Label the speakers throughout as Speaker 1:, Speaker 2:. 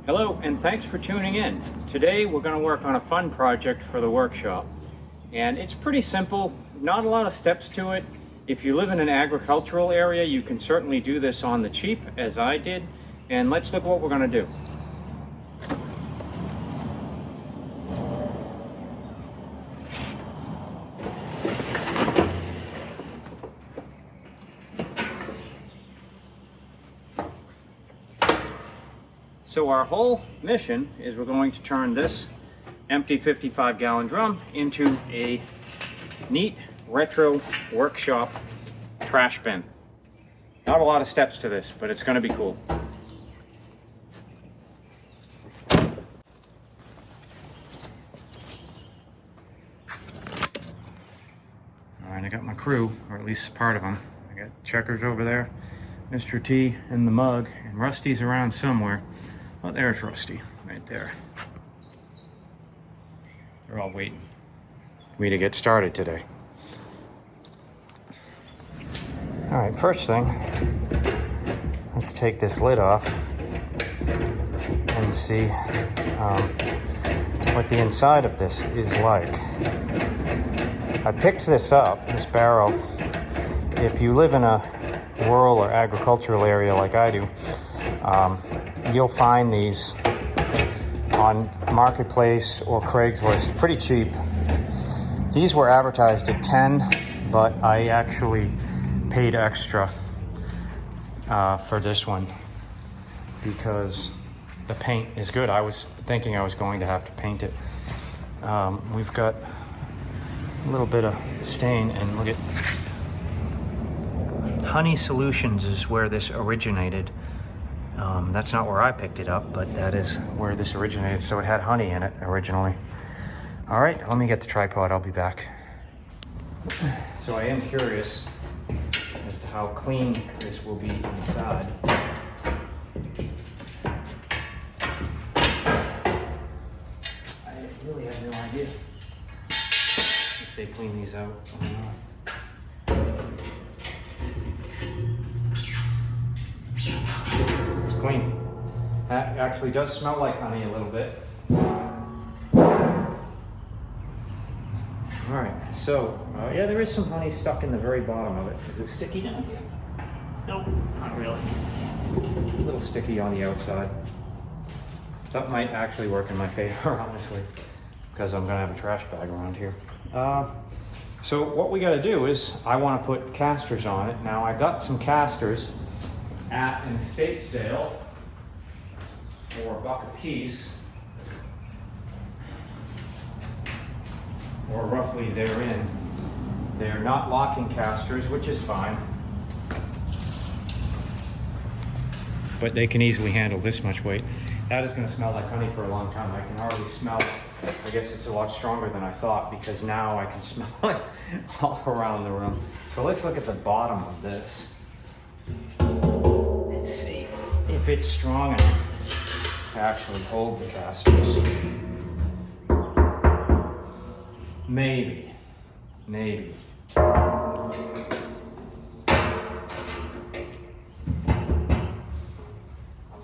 Speaker 1: Hello, and thanks for tuning in. Today we're going to work on a fun project for the workshop. And it's pretty simple, not a lot of steps to it. If you live in an agricultural area, you can certainly do this on the cheap, as I did. And let's look what we're going to do. So our whole mission is we're going to turn this empty 55-gallon drum into a neat retro workshop trash bin. Not a lot of steps to this, but it's going to be cool. All right, I got my crew, or at least part of them. I got Checkers over there, Mr. T in the mug, and Rusty's around somewhere. Oh, there's Rusty, right there. They're all waiting for me to get started today. All right, first thing, let's take this lid off and see what the inside of this is like. I picked this up, this barrel. If you live in a rural or agricultural area like I do, you'll find these on Marketplace or Craigslist pretty cheap. These were advertised at 10, but I actually paid extra for this one because the paint is good. I was thinking I was going to have to paint it. We've got a little bit of stain, and look at Honey Solutions is where this originated. That's not where I picked it up, but that is where this originated. So it had honey in it originally. All right, let me get the tripod. I'll be back. So I am curious as to how clean this will be inside. I really have no idea if they clean these out or not. Clean. That actually does smell like honey a little bit. All right, so yeah, there is some honey stuck in the very bottom of it. Is it sticky down here? Nope, not really. A little sticky on the outside. That might actually work in my favor, honestly, because I'm gonna have a trash bag around here. So what we gotta do is, I wanna put casters on it. Now I got some casters at an estate sale for $1 a piece, or roughly therein. They're not locking casters, which is fine, but they can easily handle this much weight. That is going to smell like honey for a long time. I can already smell, I guess it's a lot stronger than I thought, because now I can smell it all around the room. So let's look at the bottom of this. Let's see if it's strong enough to actually hold the casters. Maybe.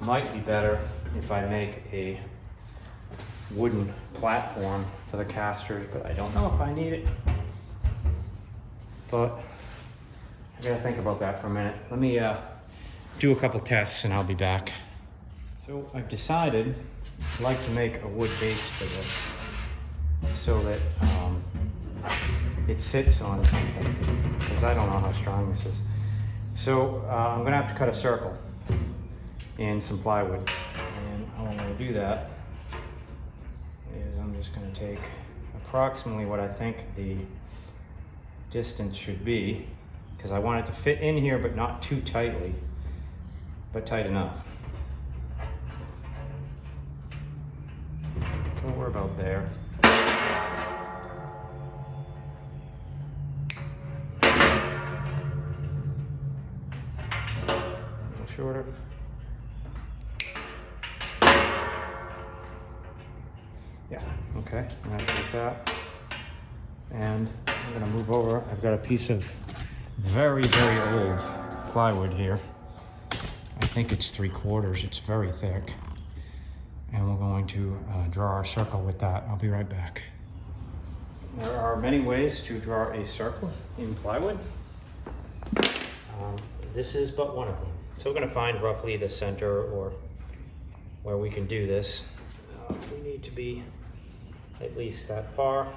Speaker 1: Might be better if I make a wooden platform for the casters, but I don't know if I need it. But I gotta think about that for a minute. Let me do a couple tests and I'll be back. So I've decided I'd like to make a wood base for this so that it sits on something, because I don't know how strong this is. So I'm gonna have to cut a circle and some plywood, and how I'm gonna do that is I'm just gonna take approximately what I think the distance should be, because I want it to fit in here but not too tightly, but tight enough. So we're about there. A little shorter. Yeah, okay, and that's like that. And I'm gonna move over. I've got a piece of very, very old plywood here. I think it's 3/4, it's very thick. and we're going to draw our circle with that. I'll be right back. There are many ways to draw a circle in plywood. This is but one of them. So we're going to find roughly the center or where we can do this. We need to be at least that far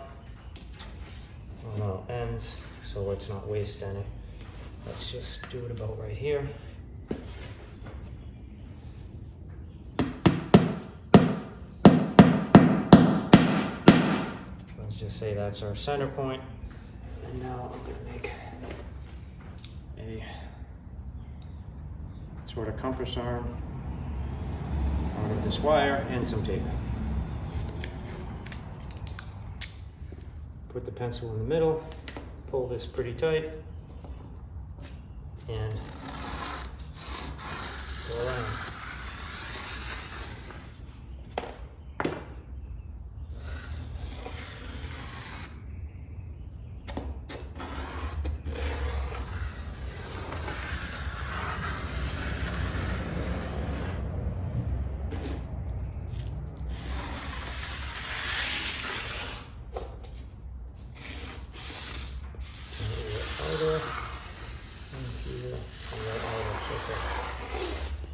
Speaker 1: on our ends, so let's not waste any. Let's just do it about right here. Let's just say that's our center point. And now I'm going to make a sort of compass arm out of this wire and some tape. Put the pencil in the middle, pull this pretty tight, and go around.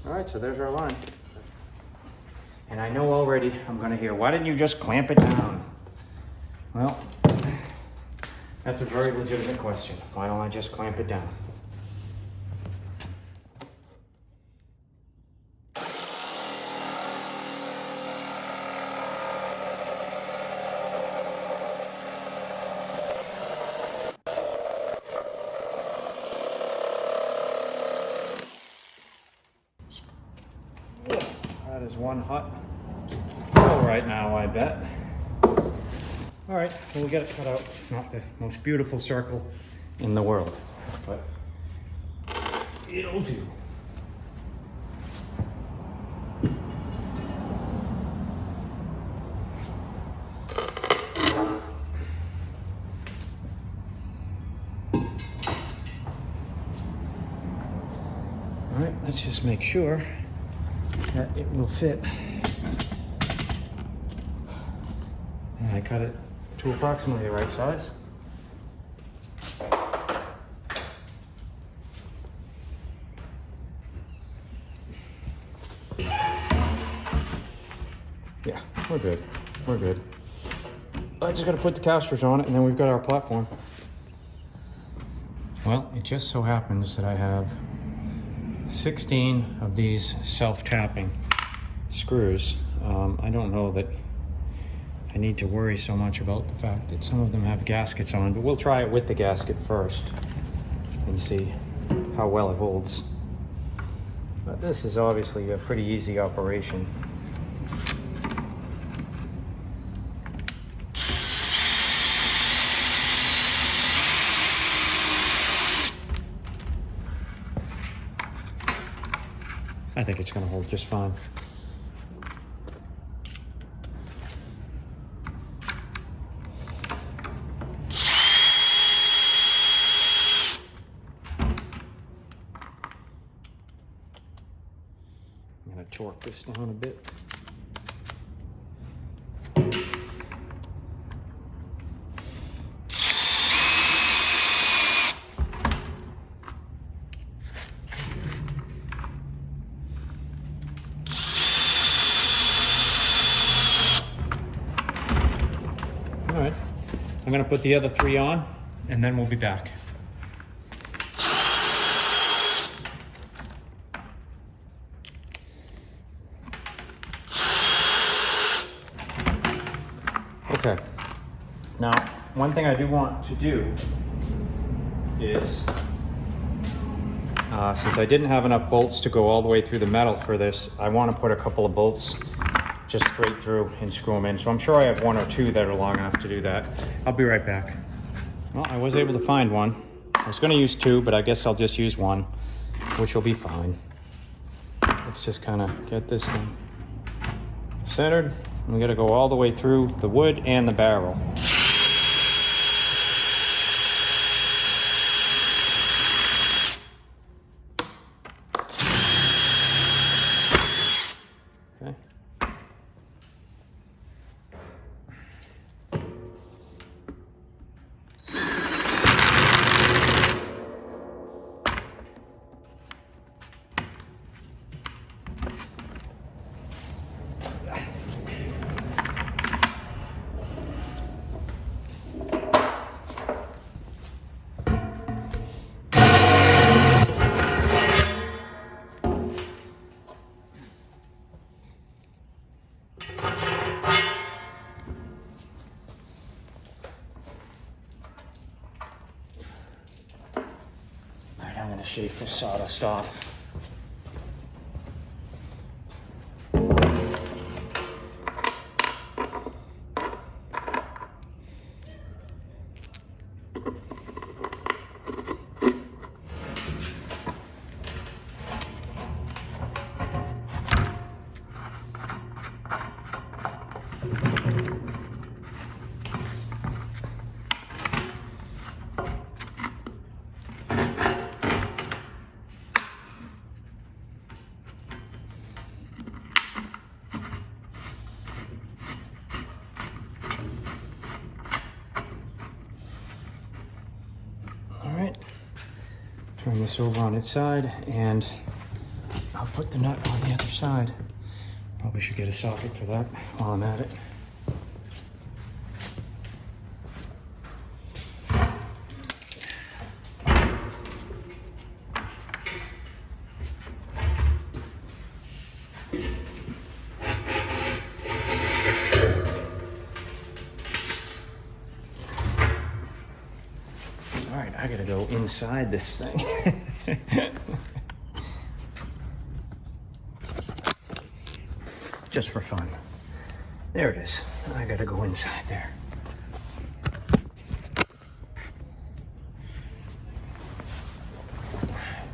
Speaker 1: All right, so there's our line. And I know already I'm gonna hear, why didn't you just clamp it down? Well, that's a very legitimate question. Why don't I just clamp it down? That is one hot hole right now, I bet. All right, well, we got it cut out. It's not the most beautiful circle in the world, but it'll do. All right, let's just make sure that it will fit. And I cut it to approximately the right size. Yeah, we're good. We're good. I just gotta put the casters on it and then we've got our platform. Well, it just so happens that I have 16 of these self-tapping screws. I don't know that I need to worry so much about the fact that some of them have gaskets on, but we'll try it with the gasket first and see how well it holds. But this is obviously a pretty easy operation. I think it's going to hold just fine. I'm going to torque this down a bit. All right, I'm gonna put the other 3 on and then we'll be back. Okay, now one thing I do want to do is, since I didn't have enough bolts to go all the way through the metal for this, I want to put a couple of bolts just straight through and screw them in. So I'm sure I have 1 or 2 that are long enough to do that. I'll be right back. Well, I was able to find one. I was gonna use 2, but I guess I'll just use 1, which will be fine. Let's just kind of get this thing centered. We gotta go all the way through the wood and the barrel. shake the sawdust off. Turn this over on its side, and I'll put the nut on the other side. Probably should get a socket for that while I'm at it. All right, I gotta go inside this thing. Just for fun. There it is. I gotta go inside there.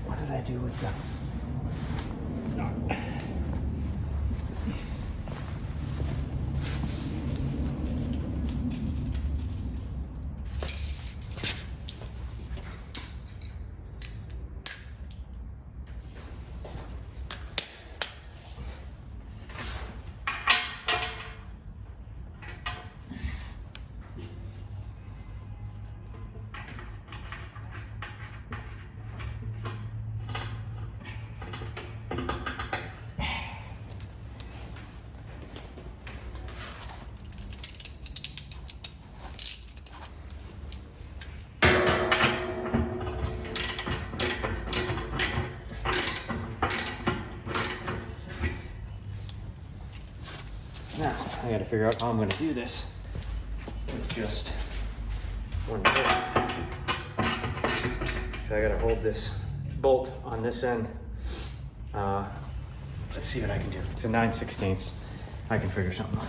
Speaker 1: What did I do with the... No. Now, I gotta figure out how I'm gonna do this with just one bolt. So I gotta hold this bolt on this end. Let's see what I can do. It's a 9/16. I can figure something out.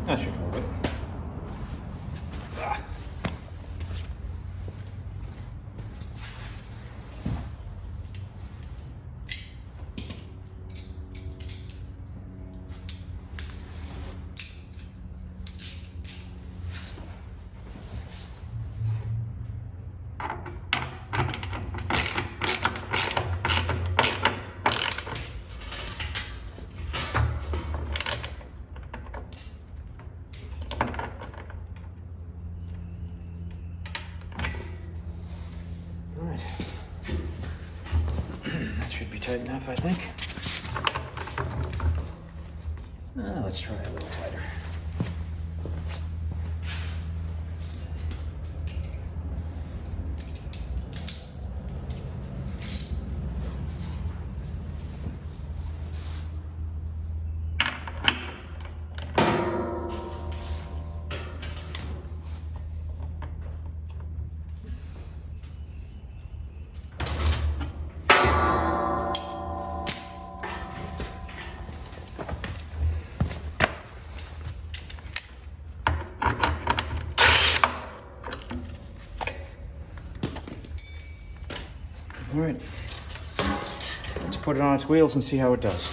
Speaker 1: That should hold it. Ah. That should be tight enough, I think. Let's try a little tighter. All right, let's put it on its wheels and see how it does.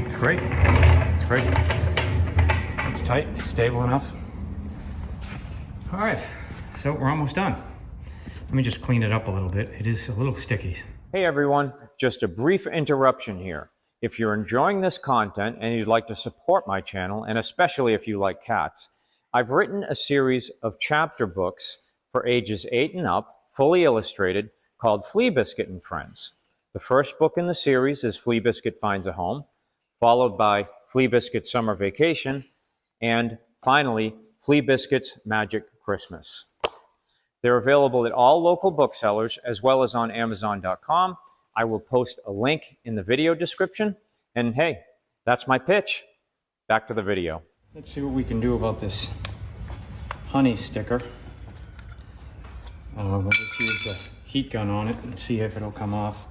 Speaker 1: It's great. It's great. It's tight, it's stable enough. All right, so we're almost done. Let me just clean it up a little bit. It is a little sticky. Hey everyone, just a brief interruption here. If you're enjoying this content and you'd like to support my channel, and especially if you like cats, I've written a series of chapter books for ages 8 and up, fully illustrated, called Flea, Biscuit, and Friends. The first book in the series is Flea, Biscuit Finds a Home, followed by Flea, Biscuit Summer Vacation, and finally, Flea, Biscuit's Magic Christmas. They're available at all local booksellers as well as on Amazon.com. I will post a link in the video description. And hey, that's my pitch. Back to the video. Let's see what we can do about this honey sticker. We'll just use the heat gun on it and see if it'll come off.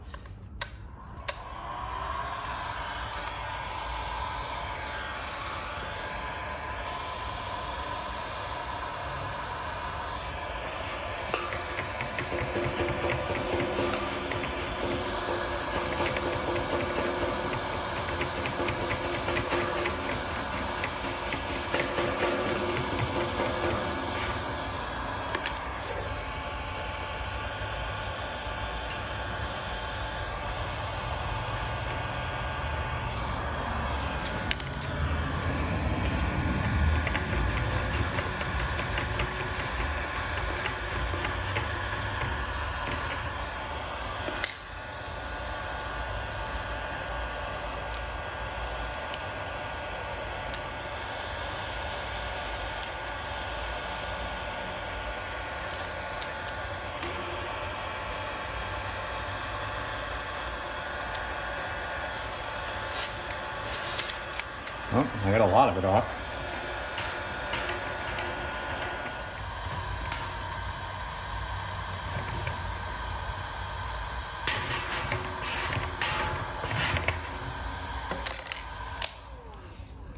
Speaker 1: Oh, I got a lot of it off.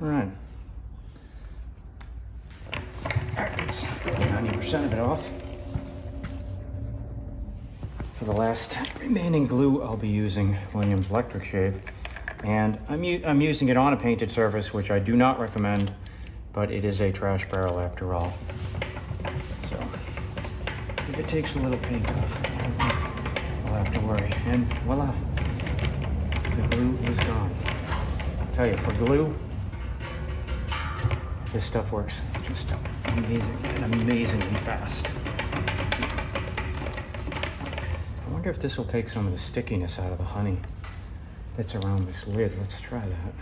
Speaker 1: All right. That's 90% of it off. For the last remaining glue, I'll be using Williams Electric Shave. And I'm using it on a painted surface, which I do not recommend, but it is a trash barrel after all. So if it takes a little paint off, I don't think I'll have to worry. And voila, the glue is gone. I'll tell you, for glue, this stuff works just amazingly fast. I wonder if this will take some of the stickiness out of the honey that's around this lid. Let's try that.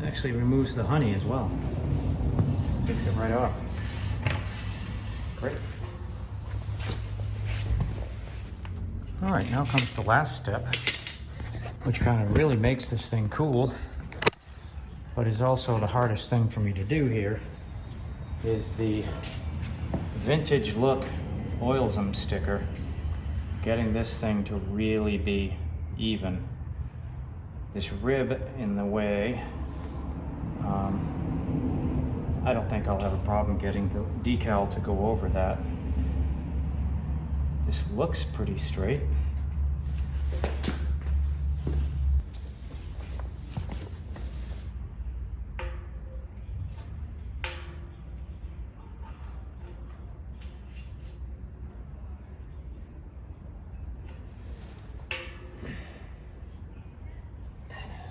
Speaker 1: It actually removes the honey as well. Takes it right off. Great. All right, now comes the last step, which kind of really makes this thing cool, but is also the hardest thing for me to do here, is the vintage look Oilzum sticker. Getting this thing to really be even. This rib in the way, I don't think I'll have a problem getting the decal to go over that. This looks pretty straight.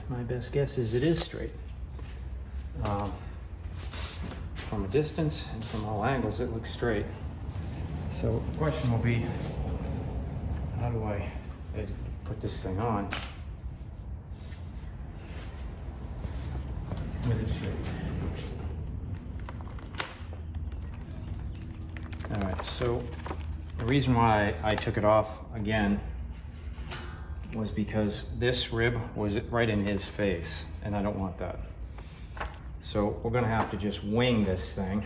Speaker 1: My best guess is it is straight. From a distance and from all angles, it looks straight. So the question will be, how do I put this thing on with it straight? All right, so the reason why I took it off again was because this rib was right in his face, and I don't want that. So we're gonna have to just wing this thing.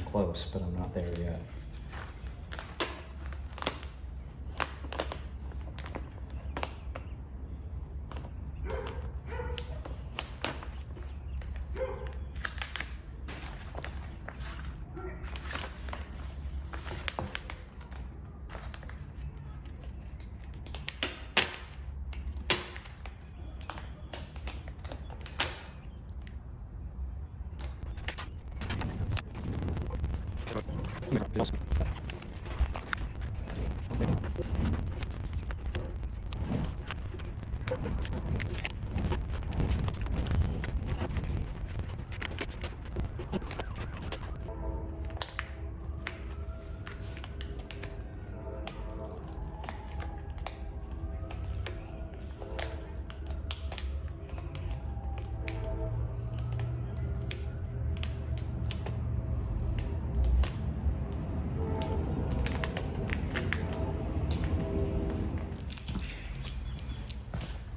Speaker 1: close, but I'm not there yet.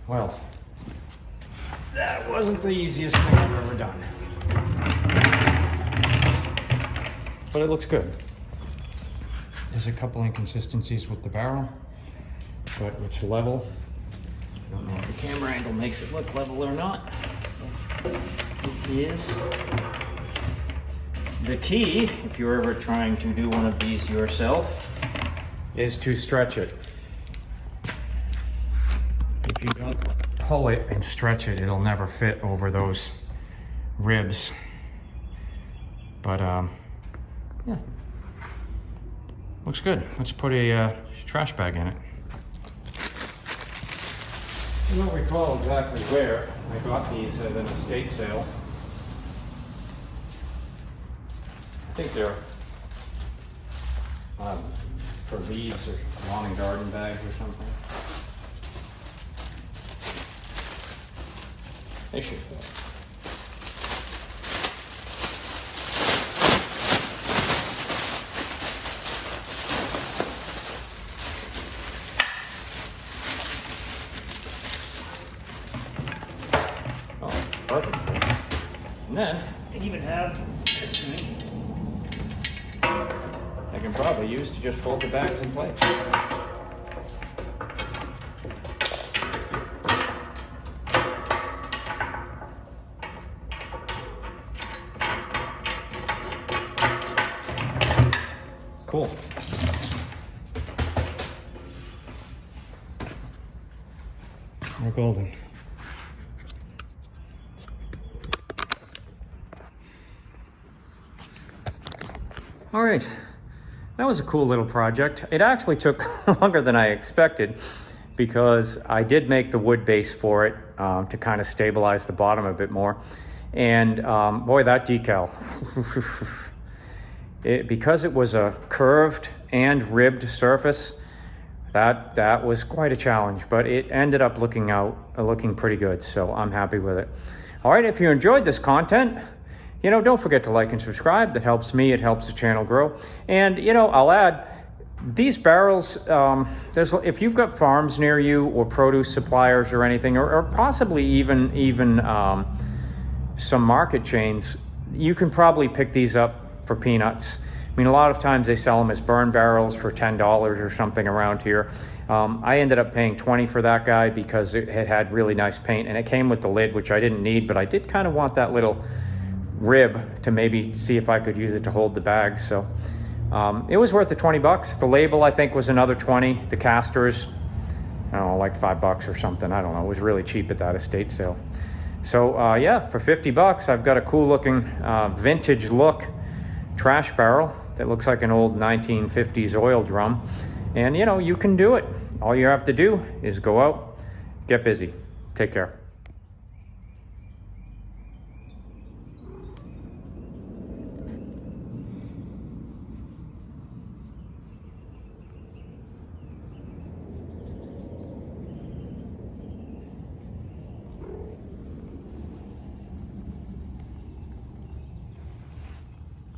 Speaker 1: Well, that wasn't the easiest thing I've ever done. But it looks good. There's a couple inconsistencies with the barrel, but it's level. I don't know if the camera angle makes it look level or not. It is. The key, if you're ever trying to do one of these yourself, is to stretch it. If you don't pull it and stretch it, it'll never fit over those ribs. But yeah, looks good. Let's put a trash bag in it. I don't recall exactly where I got these at an estate sale. I think they're for leaves or lawn and garden bags or something. They should fit. Oh, perfect. And then I even have this thing I can probably use to just fold the bags in place. Cool. We're golden. All right, that was a cool little project. It actually took longer than I expected because I did make the wood base for it to kind of stabilize the bottom a bit more. And boy, that decal. Because it was a curved and ribbed surface, that was quite a challenge, but it ended up looking pretty good, so I'm happy with it. All right, if you enjoyed this content, don't forget to like and subscribe. That helps me, it helps the channel grow. And I'll add, these barrels, if you've got farms near you or produce suppliers or anything, or possibly even some market chains, you can probably pick these up for peanuts. I mean, a lot of times they sell them as burn barrels for $10 or something around here. I ended up paying $20 for that guy because it had really nice paint, and it came with the lid, which I didn't need, but I did kind of want that little rib to maybe see if I could use it to hold the bags. So it was worth the $20. The label, I think, was another $20. The casters, I don't know, like $5 or something. I don't know. It was really cheap at that estate sale. So yeah, for $50, I've got a cool looking vintage look trash barrel that looks like an old 1950s oil drum. And you can do it. All you have to do is go out, get busy. Take care.